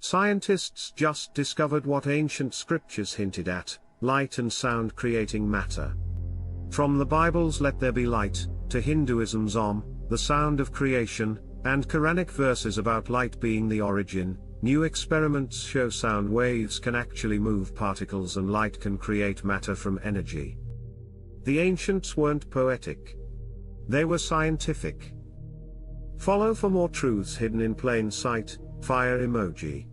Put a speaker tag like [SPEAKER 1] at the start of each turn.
[SPEAKER 1] Scientists just discovered what ancient scriptures hinted at, light and sound creating matter. From the Bible's "Let there be light," to Hinduism's Om, the sound of creation, and Quranic verses about light being the origin, new experiments show sound waves can actually move particles and light can create matter from energy. The ancients weren't poetic. They were scientific. Follow for more truths hidden in plain sight. Fire emoji.